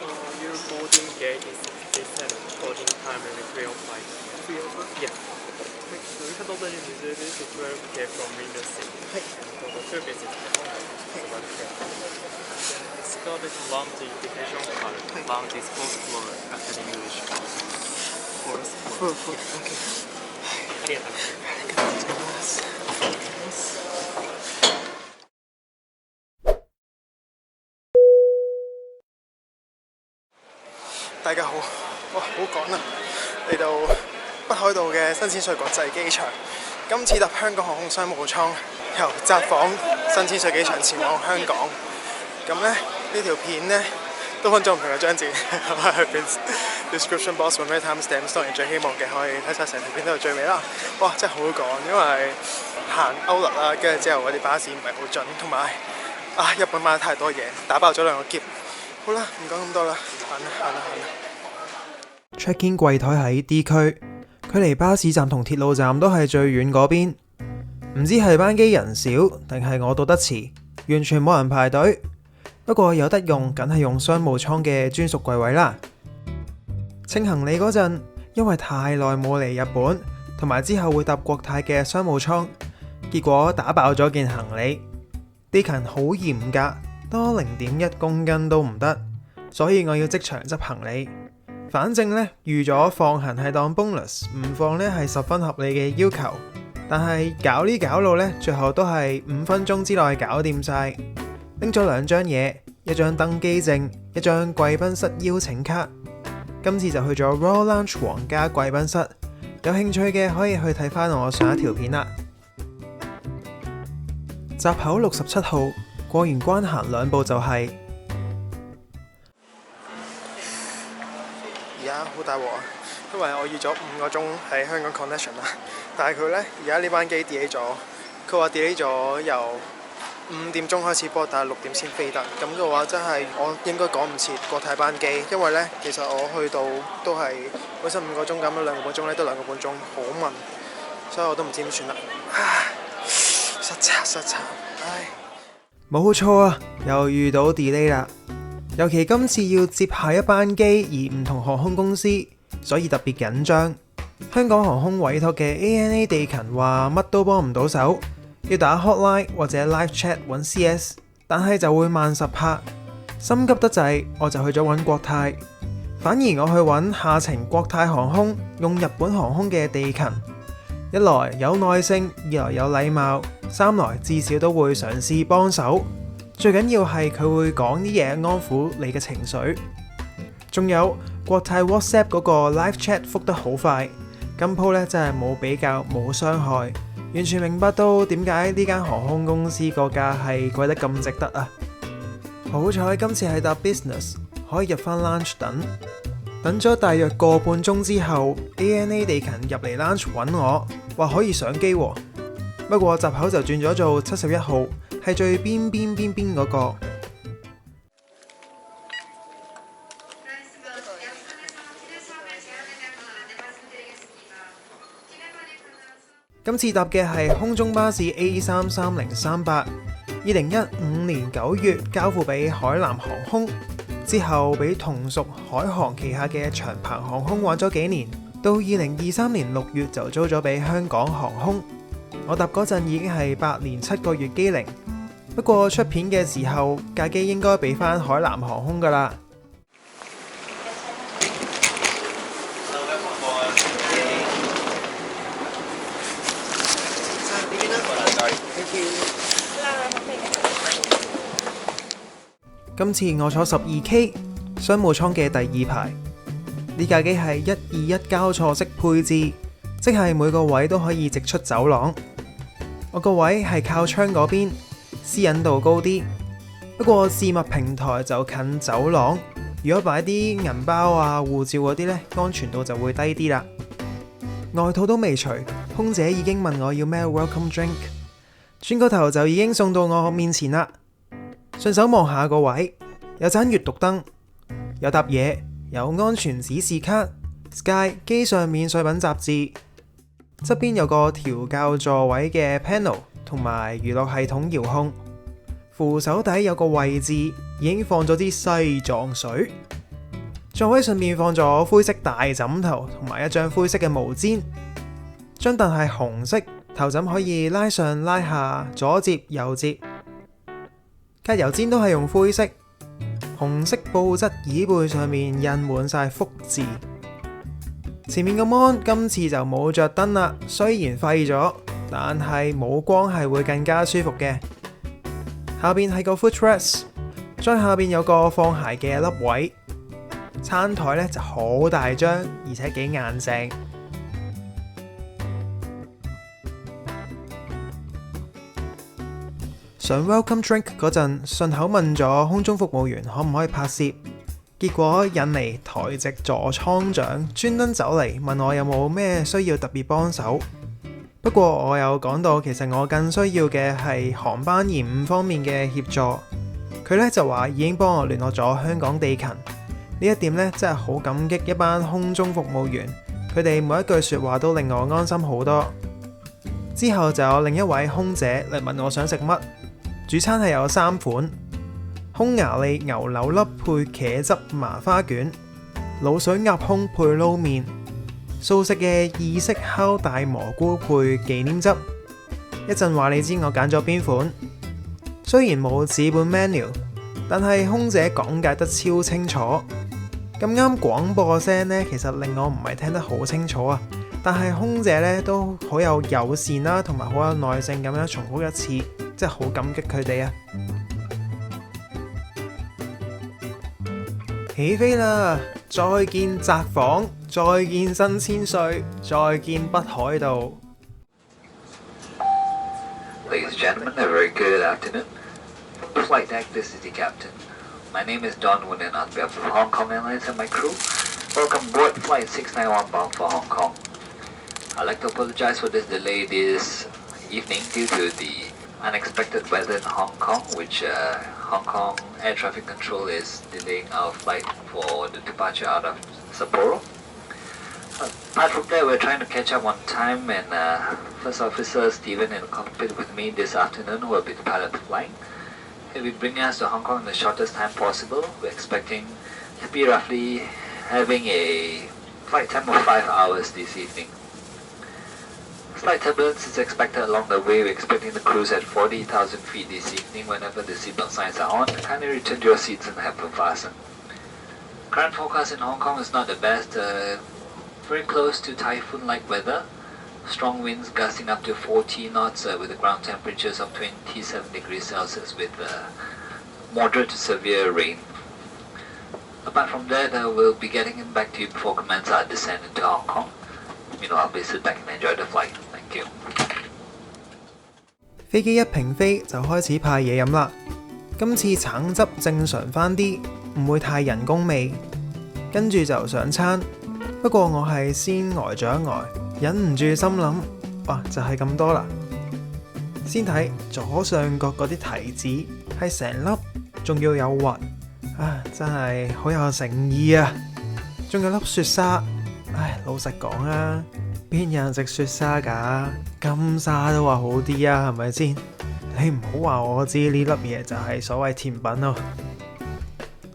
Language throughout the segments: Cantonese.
Your boarding gate is 67. Boarding time is 3:05. 3:05? Yeah. Next, 到站時this is 12K from window seat. はい。The service is はい。Escort lounge indication card. はい。Lounge is fourth floor after the English class. Fourth floor. Okay. ありがとうございます。大家好，哇，好趕啊！嚟到北海道嘅新千歲國際機場，今次搭香港航空商務艙由札幌新千歲機場前往香港。咁咧呢條片咧多分鐘唔同嘅章節，喺邊 description box 揾咩 timestamps， 當然最希望嘅可以睇晒成條片到最尾啦。哇，真係好趕，因為行歐律啦，跟住之後嗰啲巴士唔係好準，同埋日本買得太多嘢，打爆咗2個篋。好啦，唔講咁多啦，行啦。Check-in 櫃台喺 D 區，距離巴士站同鐵路站都係最遠嗰邊。唔知係班機人少定係我到得遲，完全冇人排隊。不過有得用，梗係用商務艙嘅專屬櫃位啦。清行李嗰陣，因為太耐冇嚟日本，同埋之後會搭國泰嘅商務艙，結果打爆咗件行李。地勤好嚴格，多0.1公斤都唔得，所以我要即場執行李。反正呢，預咗放行係當 bonus， 唔放呢係十分合理嘅要求。但係搞呢搞路呢，最後都係5分鐘之內搞掂晒。拎咗2張嘢，一張登機證，一張貴賓室邀請卡。今次就去咗 Royal Lounge 皇家貴賓室，有興趣嘅可以去睇翻我上一條片啦。閘口67號，過完關行2步就係。而家好大鑊啊，因為我預咗5個鐘喺香港 connection 啦，但係佢呢，而家呢班機 delay 咗，佢話 delay 咗由5點鐘開始播，但係6點先飛得，咁嘅話真係我應該趕唔切國泰班機，因為呢，其實我去到都係本身5個鐘咁，2個半鐘呢都2個半鐘，好慢，所以我都唔知點算啦。失策，唉。冇錯啊，又遇到 delay 啦。尤其今次要接下一班機而唔同航空公司，所以特別緊張。香港航空委託嘅 ANA 地勤話乜都幫唔到手，要打 hotline 或者 live chat 揾 CS， 但係就會慢10拍。心急得滯，我就去咗揾國泰。反而我去揾下程國泰航空用日本航空嘅地勤，一來有耐性，二來有禮貌，三來至少都會嘗試幫手。最緊要係佢會講啲嘢安撫你嘅情緒，仲有國泰 WhatsApp 嗰個 live chat 覆得好快，今鋪呢真係冇比較冇傷害，完全明白到點解呢間航空公司個價係貴得咁值得啊！好彩今次係搭 business， 可以入返 lounge 等咗大約個半鐘之後 ，ANA 地勤入嚟 lounge 揾我，話可以上機喎。不過閘口就轉咗做71號。係最邊嗰個。今次搭嘅係空中巴士 A33038， 2015年9月交付俾海南航空，之後俾同屬海航旗下嘅長鵬航空玩咗幾年，到2023年6月就租咗俾香港航空。我搭嗰陣已經係8年7個月機齡。不過出片嘅時候，架機應該俾返海南航空㗎啦。今次我坐12K 商務艙嘅第2排，呢架機係121交錯式配置，即係每個位都可以直出走廊。我個位係靠窗嗰邊。私隱度高啲，不過置物平台就近走廊，如果擺啲銀包啊、護照嗰啲呢，安全度就會低啲啦。外套都未除，空姐已經問我要咩 welcome drink， 轉個頭就已經送到我面前啦。順手望下個位，有盞閱讀燈，有沓嘢，有安全指示卡、Sky 機上免稅品雜誌，側邊有個調校座位嘅 panel。同埋娛樂系統遙控，扶手底有個位置已經放咗支西藏水，座位上面放咗灰色大枕頭同埋一張灰色嘅毛氈，張凳係紅色，頭枕可以拉上拉下，左摺右摺，隔油氈都係用灰色，紅色布質椅背上面印滿晒福字。前面個 mon 今次就冇着燈啦，雖然廢咗，但係冇光係會更加舒服嘅。下邊係個 footrest， 再下邊有個放鞋嘅凹位。餐台咧就好大張，而且幾硬淨。上 Welcome Drink 嗰陣，順口問咗空中服務員可唔可以拍攝，結果引嚟台籍座艙長專登走嚟問我有冇咩需要特別幫手。不過我有講到，其實我更需要嘅係航班延誤方面嘅協助。佢咧就話已經幫我聯絡咗香港地勤。呢一點咧真係好感激一班空中服務員，佢哋每一句說話都令我安心好多。之後就有另一位空姐嚟問我想食乜，主餐係有3款：匈牙利牛柳粒配茄汁麻花卷、滷水鴨胸配撈麵、素食嘅意式烤大蘑菇配忌廉汁。一陣話你知我揀咗邊款。雖然冇紙本 menu， 但係空姐講解得超清楚。咁啱廣播聲呢，其實令我唔係聽得好清楚啊。但係空姐呢都好有友善啦，同埋好有耐性咁樣重複一次，真係好感激佢哋啊！起飛啦！再見札幌，再見新千歲，再見北海道。Ladies and gentlemen, a very good afternoon. From Flight Deck, this is the captain. My name is Don Wooden on behalf of Hong Kong Airlines and my crew. Welcome aboard Flight 691 bound for Hong Kong. I'd like to apologize for this delay this evening due to the unexpected weather in Hong Kong, which Hong Kong Air Traffic Control is delaying our flight for the departure out of Sapporo. Apart from that, we're trying to catch up on time, and First Officer Stephen in the cockpit with me this afternoon will be the pilot flying. He'll be bringing us to Hong Kong in the shortest time possible. We're expecting to be roughly having a flight time of 5 hours this evening. Slight turbulence is expected along the way. We're expecting the cruise at 40,000 feet this evening. Whenever the seatbelt signs are on, kindly return to your seats and have them fastened. Current forecast in Hong Kong is not the best. Very close to typhoon-like weather. Strong winds gusting up to 40 knots with the ground temperatures of 27 degrees Celsius with moderate to severe rain. Apart from that, we'll be getting it back to you before commence our descent into Hong Kong. Meanwhile, please sit back and enjoy the flight. Thank you. 飛機一平飛就開始派嘢飲啦。今次橙汁正常返啲，唔會太人工味。跟住就上餐，不過我係先呆咗一呆。忍唔住心諗，哇，就係咁多啦。先睇左上角嗰啲提子係成粒，仲要有核，真係好有誠意啊！仲有粒雪沙，老實講啊，邊有人食雪沙㗎？金沙都話好啲啊，係咪先？你唔好話我知呢粒嘢就係所謂甜品咯。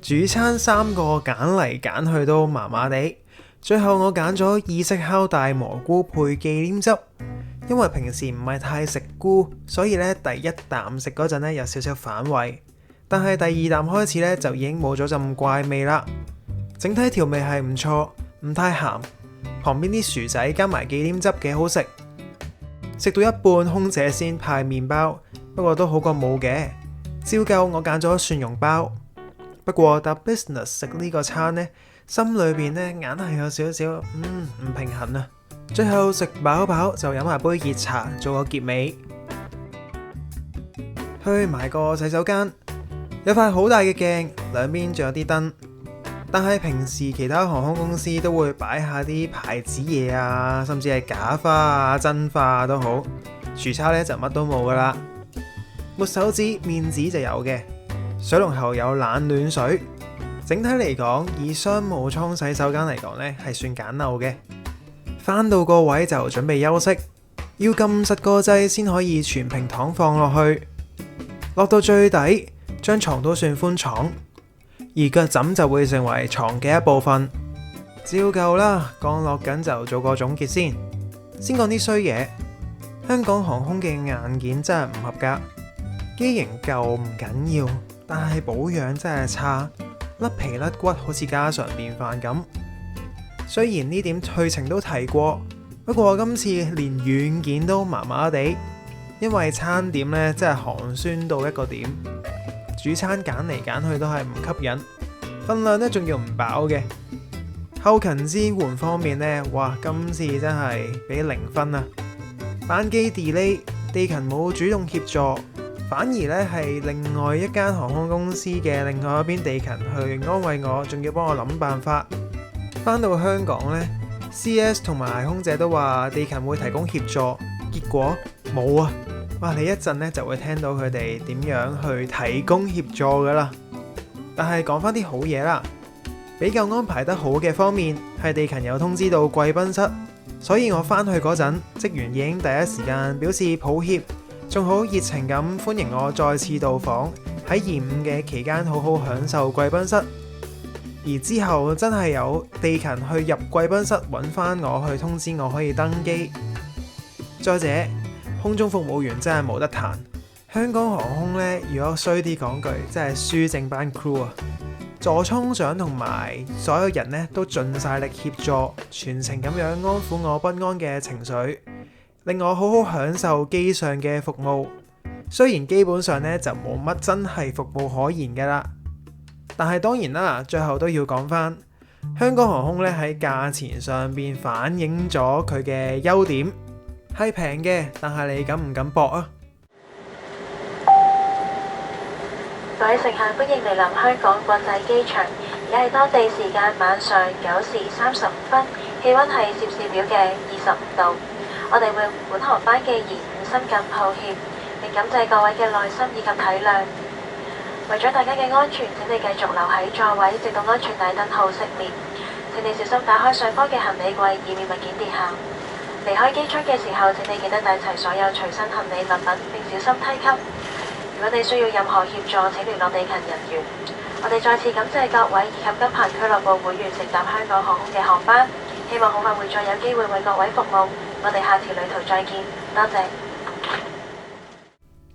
主餐3個揀嚟揀去都麻麻地。最後我揀咗意式烤大蘑菇配忌廉汁，因為平時唔係太食菇，所以咧第一啖食嗰陣咧有少少反胃，但係第2啖開始咧就已經冇咗陣怪味啦。整體調味係唔錯，唔太鹹，旁邊啲薯仔加埋忌廉汁幾好食。食到一半，空姐先派麵包，不過都好過冇嘅。照舊我揀咗蒜蓉包，不過搭 business 食呢個餐呢，心裏邊呢硬係有少少唔平衡啊！最後食飽飽就飲埋杯熱茶做個結尾。去埋個洗手間，有塊好大嘅鏡，兩邊仲有啲燈。但係平時其他航空公司都會擺下啲牌子嘢啊，甚至係假花啊、真花啊都好。廚叉呢就乜都冇噶啦。抹手紙、面紙就有嘅，水龍頭有冷暖水。整體嚟講，以商務艙洗手間嚟講呢係算簡陋嘅。返到個位就準備休息，要撳實個掣先可以全平躺放落去。落到最底，張床都算寬敞。而腳枕就會成為床嘅一部分。照舊啦，降落緊就做個總結先。先講啲衰嘢，香港航空嘅硬件真係唔合格，機型舊唔緊要，但係保養真係差，甩皮甩骨好似家常便飯咁。雖然呢點去程都提過，不過今次連軟件都麻麻地，因為餐點呢真係寒酸到一個點，主餐揀嚟揀去都係唔吸引，份量呢仲要唔飽嘅。後勤支援方面呢，哇，今次真係俾0分啊！班機 delay， 地勤冇主動協助，反而呢係另外一間航空公司嘅另外一邊地勤去安慰我，仲要幫我諗辦法。返到香港呢， CS 同埋空姐都話地勤會提供協助，結果冇啊！哇，你一陣呢就會聽到佢哋點樣去提供協助㗎啦。但係講返啲好嘢啦。比較安排得好嘅方面係地勤有通知到貴賓室，所以我返去嗰陣，職員已經第一時間表示抱歉，仲好熱情咁歡迎我再次到訪，喺延誤嘅期間好好享受貴賓室。而之後真係有地勤去入貴賓室揾返我去通知我可以登機。再者，空中服務員真係冇得彈，香港航空呢，如果衰啲講句，真係輸正班 crew 啊！座艙長同埋所有人呢都盡晒力協助，全程咁樣安撫我不安嘅情緒，令我好好享受機上嘅服務。雖然基本上呢就冇乜真係服務可言㗎啦，但係當然啦，最後都要講返香港航空呢喺價錢上邊反映咗佢嘅優點，係平嘅，但係你敢唔敢搏啊？各位乘客，歡迎嚟臨香港國際機場，而家係當地時間晚上9時35分，氣溫係攝氏表嘅25度。我哋為本航班嘅延誤深感抱歉，並感謝各位嘅耐心以及體諒。為咗大家嘅安全，請你繼續留喺座位，直到安全帶燈號熄滅。請你小心打開上方嘅行李櫃，以免物件跌下。離開機艙嘅時候，請你記得帶齊所有隨身行李物品，並小心梯級。如果你需要任何協助，請聯絡地勤人員。我哋再次感謝各位以及金鵬俱樂部會員乘搭香港航空嘅航班，希望好快會再有機會為各位服務。我哋下次旅途再見，多謝。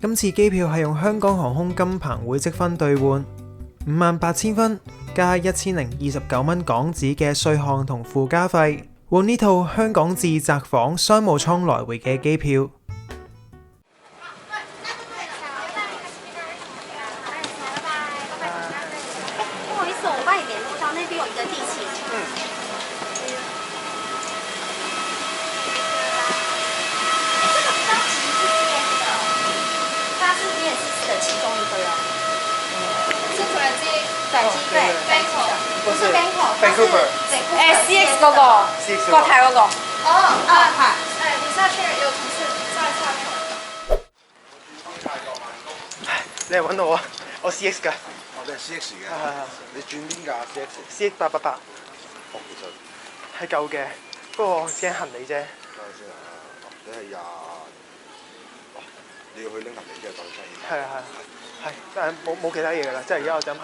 今次機票係用香港航空金鵬會積分兌換，58,000分加1029蚊港紙嘅稅項同附加費，換呢套香港至札幌商務艙來回嘅機票。CX 嗰個國泰嗰個。你下去有同事在下面。你嚟揾我啊！我 CX 㗎。你係 CX 嘅。係。你轉邊架 CX？CX 888。其實係舊嘅，不過驚行李啫。等下先啊！你係你要去拎行李即係當出現。係，但係冇其他嘢㗎啦，即係而家我就咁行。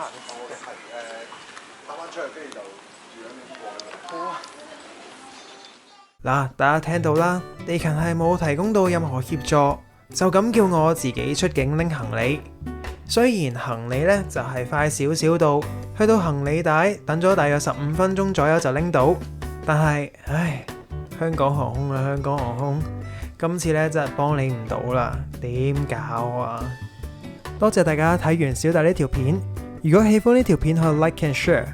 搭翻出去跟住就住兩點過。好啊。嗱，大家聽到啦，地勤係冇提供到任何協助，就咁叫我自己出境拎行李。雖然行李呢就係快少少到，去到行李帶等咗大約15分鐘左右就拎到，但係香港航空啊，香港航空，今次呢真係幫你唔到啦，點搞啊？多謝大家睇完小弟呢條片，如果喜歡呢條片可以 like and share，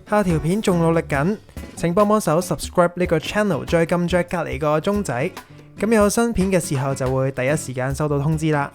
下條片仲努力緊，請幫幫手 subscribe 呢個 channel， 再撳著隔離個鐘仔，咁有新片嘅時候就會第一時間收到通知啦。